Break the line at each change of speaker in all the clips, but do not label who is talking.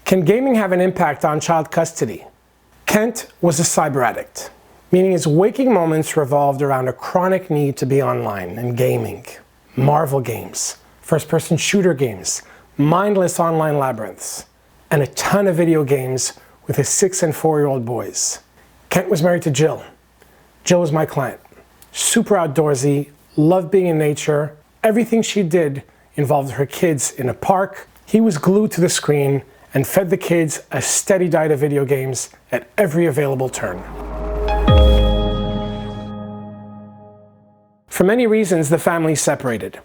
Can gaming have an impact on child custody? Kent was a cyber addict, meaning his waking moments revolved around a chronic need to be online and gaming. Marvel games, first-person shooter games, mindless online labyrinths, and a ton of video games with his 6- and 4-year-old boys. Kent was married to Jill. Jill was my client. Super outdoorsy, loved being in nature. Everything she did involved her kids in a park. He was glued to the screen and fed the kids a steady diet of video games at every available turn. For many reasons, the family separated.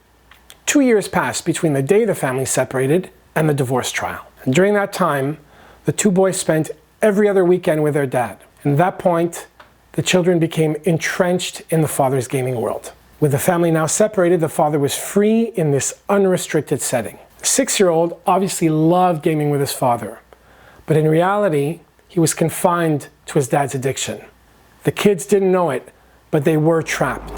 2 years passed between the day the family separated and the divorce trial. And during that time, the two boys spent every other weekend with their dad. And at that point, the children became entrenched in the father's gaming world. With the family now separated, the father was free in this unrestricted setting. The 6-year-old obviously loved gaming with his father, but in reality, he was confined to his dad's addiction. The kids didn't know it, but they were trapped.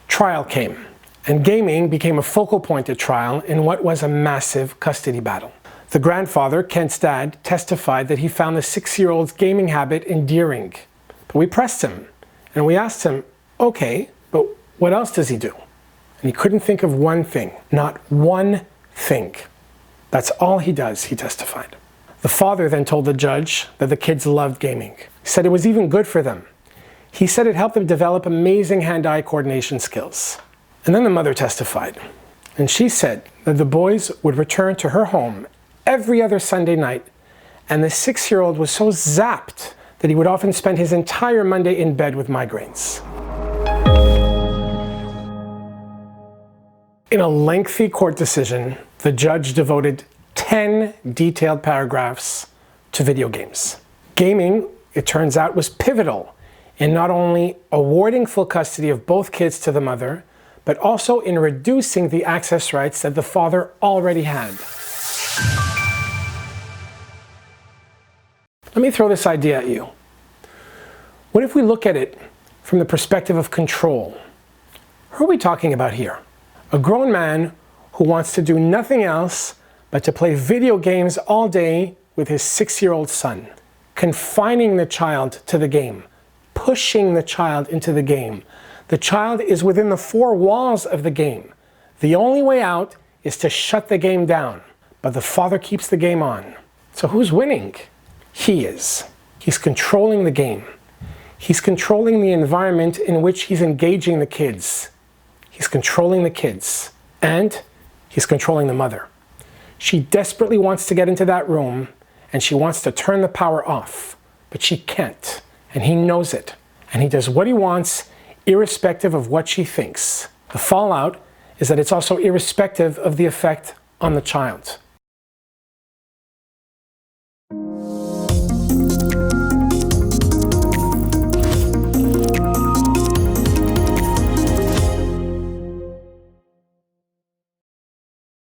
Trial came, and gaming became a focal point at trial in what was a massive custody battle. The grandfather, Kent's dad, testified that he found the 6-year-old's gaming habit endearing. But we pressed him, and we asked him, okay, but what else does he do? And he couldn't think of one thing, not one thing. That's all he does, he testified. The father then told the judge that the kids loved gaming. He said it was even good for them. He said it helped them develop amazing hand-eye coordination skills. And then the mother testified. And she said that the boys would return to her home every other Sunday night, and the 6-year-old was so zapped that he would often spend his entire Monday in bed with migraines. In a lengthy court decision, the judge devoted 10 detailed paragraphs to video games. Gaming, it turns out, was pivotal in not only awarding full custody of both kids to the mother, but also in reducing the access rights that the father already had. Let me throw this idea at you. What if we look at it from the perspective of control? Who are we talking about here? A grown man who wants to do nothing else but to play video games all day with his 6-year-old son, confining the child to the game, pushing the child into the game. The child is within the 4 walls of the game. The only way out is to shut the game down, but the father keeps the game on. So who's winning? He is. He's controlling the game. He's controlling the environment in which he's engaging the kids. He's controlling the kids, and he's controlling the mother. She desperately wants to get into that room, and she wants to turn the power off, but she can't, and he knows it. And he does what he wants, irrespective of what she thinks. The fallout is that it's also irrespective of the effect on the child.